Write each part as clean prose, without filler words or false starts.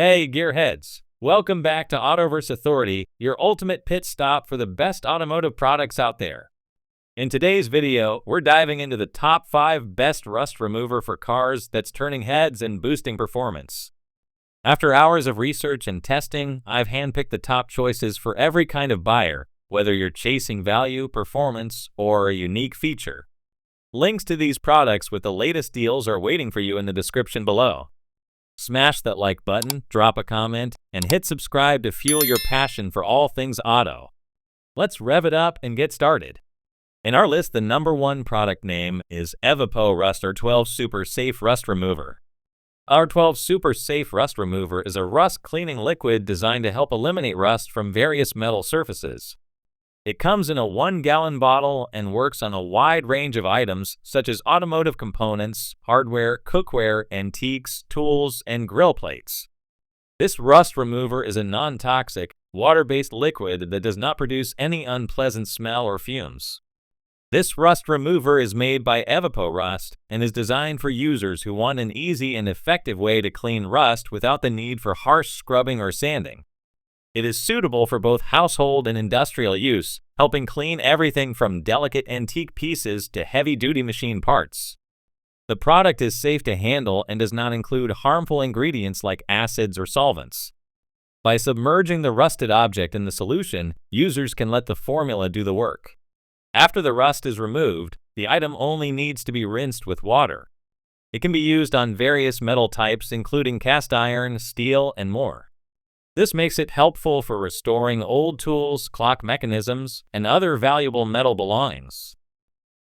Hey, gearheads! Welcome back to Autoverse Authority, your ultimate pit stop for the best automotive products out there. In today's video, we're diving into the top 5 best rust remover for cars that's turning heads and boosting performance. After hours of research and testing, I've handpicked the top choices for every kind of buyer, whether you're chasing value, performance, or a unique feature. Links to these products with the latest deals are waiting for you in the description below. Smash that like button, drop a comment, and hit subscribe to fuel your passion for all things auto. Let's rev it up and get started. In our list, the number 1 product name is Evapo-Rust R12 Super Safe Rust Remover. R12 Super Safe Rust Remover is a rust cleaning liquid designed to help eliminate rust from various metal surfaces. It comes in a 1-gallon bottle and works on a wide range of items such as automotive components, hardware, cookware, antiques, tools, and grill plates. This rust remover is a non-toxic, water-based liquid that does not produce any unpleasant smell or fumes. This rust remover is made by Evapo-Rust and is designed for users who want an easy and effective way to clean rust without the need for harsh scrubbing or sanding. It is suitable for both household and industrial use, helping clean everything from delicate antique pieces to heavy-duty machine parts. The product is safe to handle and does not include harmful ingredients like acids or solvents. By submerging the rusted object in the solution, users can let the formula do the work. After the rust is removed, the item only needs to be rinsed with water. It can be used on various metal types including cast iron, steel, and more. This makes it helpful for restoring old tools, clock mechanisms, and other valuable metal belongings.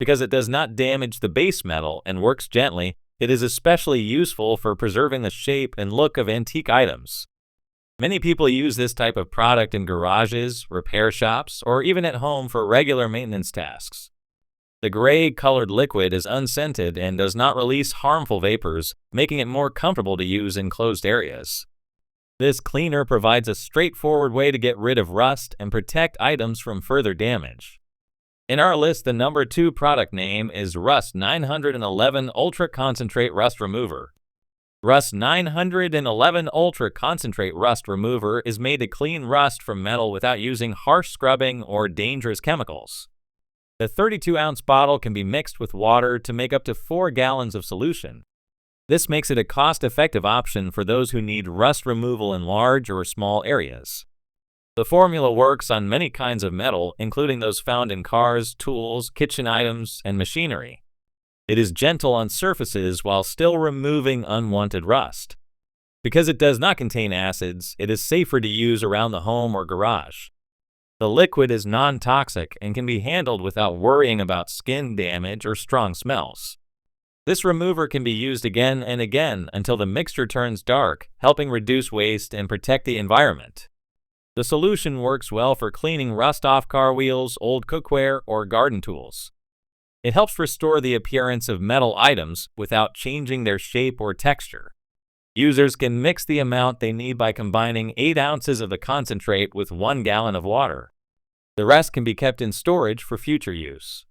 Because it does not damage the base metal and works gently, it is especially useful for preserving the shape and look of antique items. Many people use this type of product in garages, repair shops, or even at home for regular maintenance tasks. The gray-colored liquid is unscented and does not release harmful vapors, making it more comfortable to use in closed areas. This cleaner provides a straightforward way to get rid of rust and protect items from further damage. In our list, the number 2 product name is Rust 911 Ultra Concentrate Rust Remover. Rust 911 Ultra Concentrate Rust Remover is made to clean rust from metal without using harsh scrubbing or dangerous chemicals. The 32-ounce bottle can be mixed with water to make up to 4 gallons of solution. This makes it a cost-effective option for those who need rust removal in large or small areas. The formula works on many kinds of metal, including those found in cars, tools, kitchen items, and machinery. It is gentle on surfaces while still removing unwanted rust. Because it does not contain acids, it is safer to use around the home or garage. The liquid is non-toxic and can be handled without worrying about skin damage or strong smells. This remover can be used again and again until the mixture turns dark, helping reduce waste and protect the environment. The solution works well for cleaning rust off car wheels, old cookware, or garden tools. It helps restore the appearance of metal items without changing their shape or texture. Users can mix the amount they need by combining 8 ounces of the concentrate with 1 gallon of water. The rest can be kept in storage for future use.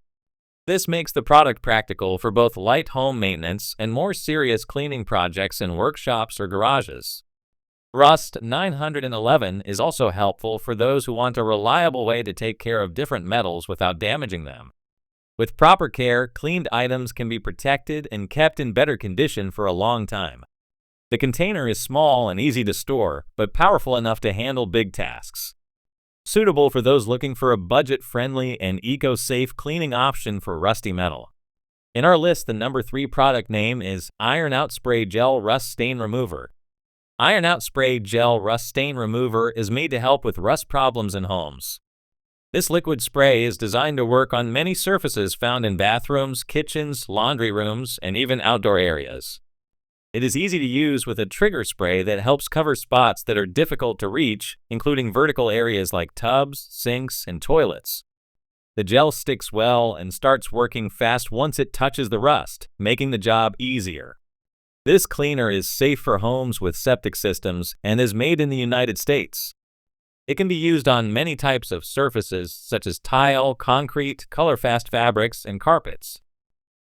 This makes the product practical for both light home maintenance and more serious cleaning projects in workshops or garages. Rust 911 is also helpful for those who want a reliable way to take care of different metals without damaging them. With proper care, cleaned items can be protected and kept in better condition for a long time. The container is small and easy to store, but powerful enough to handle big tasks. Suitable for those looking for a budget-friendly and eco-safe cleaning option for rusty metal. In our list, the number 3 product name is Iron Out Spray Gel Rust Stain Remover. Iron Out Spray Gel Rust Stain Remover is made to help with rust problems in homes. This liquid spray is designed to work on many surfaces found in bathrooms, kitchens, laundry rooms, and even outdoor areas. It is easy to use with a trigger spray that helps cover spots that are difficult to reach, including vertical areas like tubs, sinks, and toilets. The gel sticks well and starts working fast once it touches the rust, making the job easier. This cleaner is safe for homes with septic systems and is made in the United States. It can be used on many types of surfaces such as tile, concrete, color-fast fabrics, and carpets.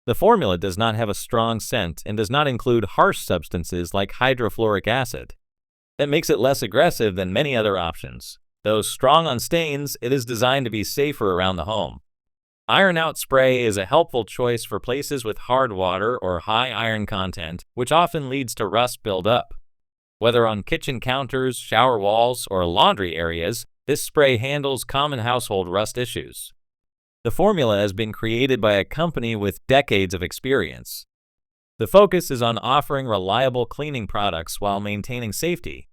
The formula does not have a strong scent and does not include harsh substances like hydrofluoric acid. That makes it less aggressive than many other options. Though strong on stains, it is designed to be safer around the home. Iron Out Spray is a helpful choice for places with hard water or high iron content, which often leads to rust buildup. Whether on kitchen counters, shower walls, or laundry areas, this spray handles common household rust issues. The formula has been created by a company with decades of experience. The focus is on offering reliable cleaning products while maintaining safety.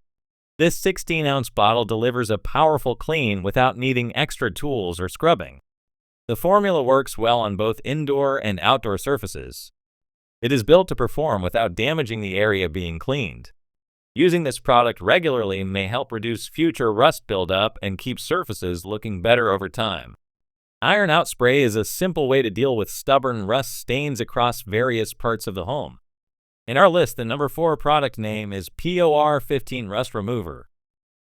This 16-ounce bottle delivers a powerful clean without needing extra tools or scrubbing. The formula works well on both indoor and outdoor surfaces. It is built to perform without damaging the area being cleaned. Using this product regularly may help reduce future rust buildup and keep surfaces looking better over time. Iron Out Spray is a simple way to deal with stubborn rust stains across various parts of the home. In our list, the number 4 product name is POR-15 Rust Remover.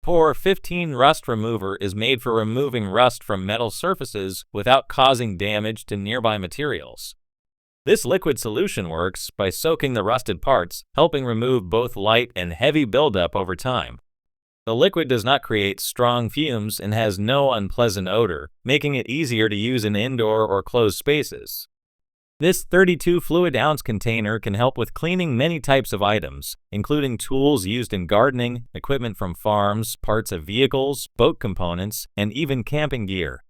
POR-15 Rust Remover is made for removing rust from metal surfaces without causing damage to nearby materials. This liquid solution works by soaking the rusted parts, helping remove both light and heavy buildup over time. The liquid does not create strong fumes and has no unpleasant odor, making it easier to use in indoor or closed spaces. This 32 fluid ounce container can help with cleaning many types of items, including tools used in gardening, equipment from farms, parts of vehicles, boat components, and even camping gear.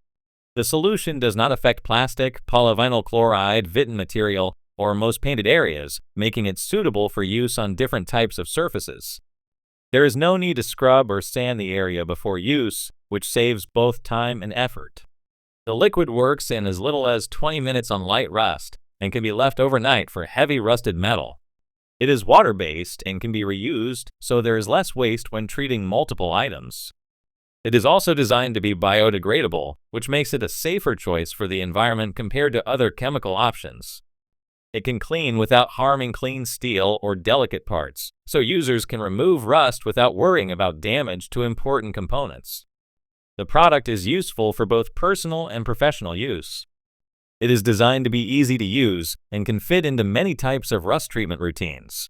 The solution does not affect plastic, polyvinyl chloride, Vitin material, or most painted areas, making it suitable for use on different types of surfaces. There is no need to scrub or sand the area before use, which saves both time and effort. The liquid works in as little as 20 minutes on light rust and can be left overnight for heavy rusted metal. It is water-based and can be reused, so there is less waste when treating multiple items. It is also designed to be biodegradable, which makes it a safer choice for the environment compared to other chemical options. It can clean without harming clean steel or delicate parts, so users can remove rust without worrying about damage to important components. The product is useful for both personal and professional use. It is designed to be easy to use and can fit into many types of rust treatment routines.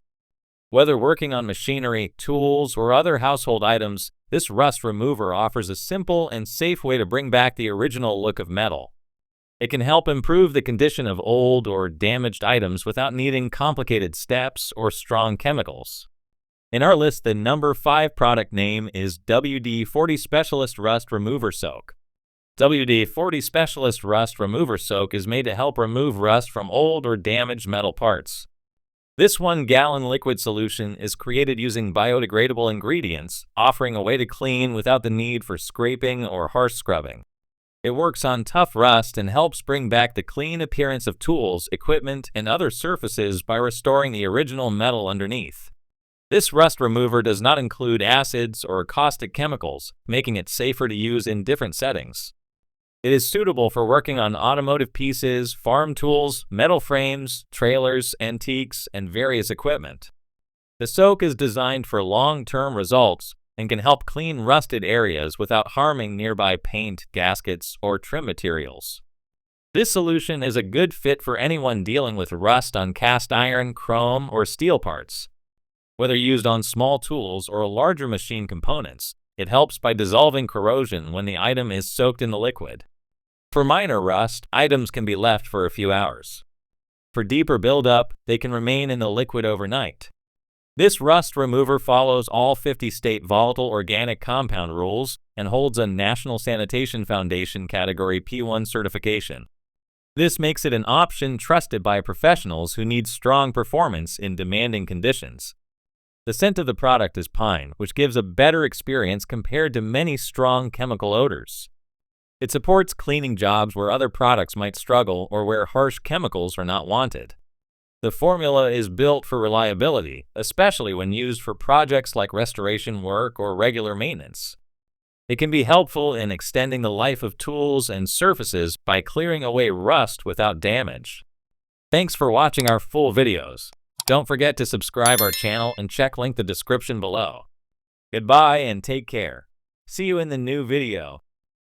Whether working on machinery, tools, or other household items, this rust remover offers a simple and safe way to bring back the original look of metal. It can help improve the condition of old or damaged items without needing complicated steps or strong chemicals. In our list, the number 5 product name is WD-40 Specialist Rust Remover Soak. WD-40 Specialist Rust Remover Soak is made to help remove rust from old or damaged metal parts. This 1-gallon liquid solution is created using biodegradable ingredients, offering a way to clean without the need for scraping or harsh scrubbing. It works on tough rust and helps bring back the clean appearance of tools, equipment, and other surfaces by restoring the original metal underneath. This rust remover does not include acids or caustic chemicals, making it safer to use in different settings. It is suitable for working on automotive pieces, farm tools, metal frames, trailers, antiques, and various equipment. The soak is designed for long-term results and can help clean rusted areas without harming nearby paint, gaskets, or trim materials. This solution is a good fit for anyone dealing with rust on cast iron, chrome, or steel parts. Whether used on small tools or larger machine components, it helps by dissolving corrosion when the item is soaked in the liquid. For minor rust, items can be left for a few hours. For deeper buildup, they can remain in the liquid overnight. This rust remover follows all 50 state volatile organic compound rules and holds a National Sanitation Foundation Category P1 certification. This makes it an option trusted by professionals who need strong performance in demanding conditions. The scent of the product is pine, which gives a better experience compared to many strong chemical odors. It supports cleaning jobs where other products might struggle or where harsh chemicals are not wanted. The formula is built for reliability, especially when used for projects like restoration work or regular maintenance. It can be helpful in extending the life of tools and surfaces by clearing away rust without damage. Thanks for watching our full videos. Don't forget to subscribe our channel and check link the description below. Goodbye and take care. See you in the new video.